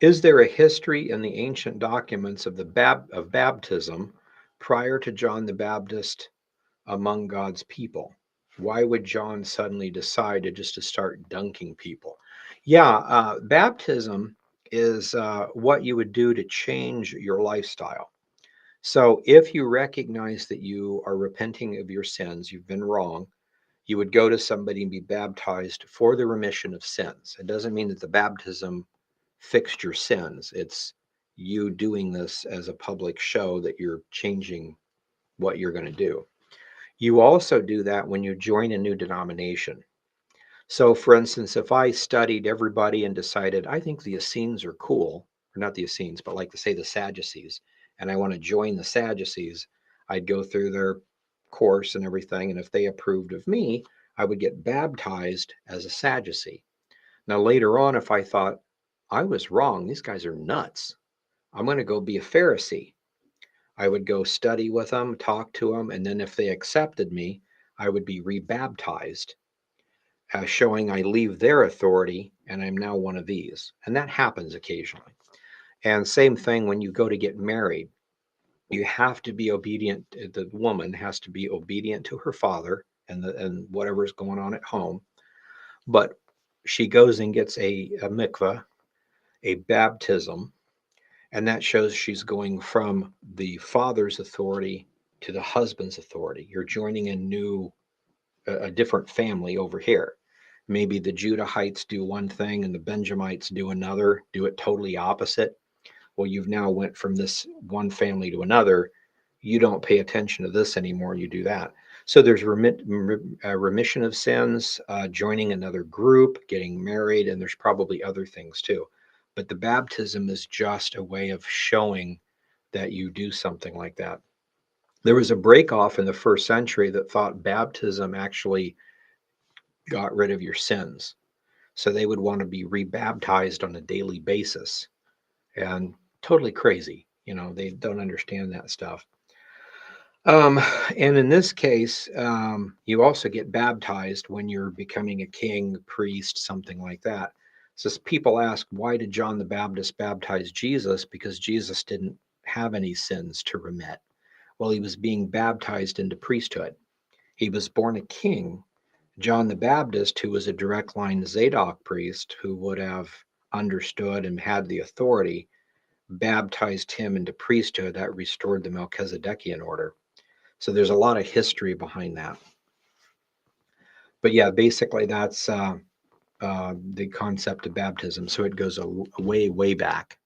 Is there a history in the ancient documents of of baptism prior to John the Baptist among God's people? Why would John suddenly decide to start dunking people? Yeah, baptism is what you would do to change your lifestyle. So if you recognize that you are repenting of your sins, you've been wrong, you would go to somebody and be baptized for the remission of sins. It doesn't mean that the baptism fixed your sins. It's you doing this as a public show that you're changing what you're going to do. You also do that when you join a new denomination. So, for instance, if I studied everybody and decided I think the Essenes are cool, or not the Essenes, but like to say the Sadducees, and I want to join the Sadducees, I'd go through their course and everything. And if they approved of me, I would get baptized as a Sadducee. Now, later on, if I thought I was wrong, these guys are nuts, I'm going to go be a Pharisee. I would go study with them, talk to them, and then if they accepted me, I would be rebaptized, showing I leave their authority and I'm now one of these. And that happens occasionally. And same thing when you go to get married, you have to be obedient. The woman has to be obedient to her father and whatever's going on at home. But she goes and gets a mikvah, a baptism, and that shows she's going from the father's authority to the husband's authority. You're joining a different family over here. Maybe the Judahites do one thing and the Benjamites do another, do it totally opposite. Well, you've now went from this one family to another. You don't pay attention to this anymore. You do that. So there's remission of sins, joining another group, getting married, and there's probably other things too. But the baptism is just a way of showing that you do something like that. There was a break off in the first century that thought baptism actually got rid of your sins. So they would want to be rebaptized on a daily basis, and totally crazy. They don't understand that stuff. Um, and in this case, you also get baptized when you're becoming a king, priest, something like that. So people ask, why did John the Baptist baptize Jesus? Because Jesus didn't have any sins to remit. Well, he was being baptized into priesthood. He was born a king. John the Baptist, who was a direct line Zadok priest who would have understood and had the authority, baptized him into priesthood that restored the Melchizedekian order. So there's a lot of history behind that. But yeah, basically that's the concept of baptism. So it goes way, way back.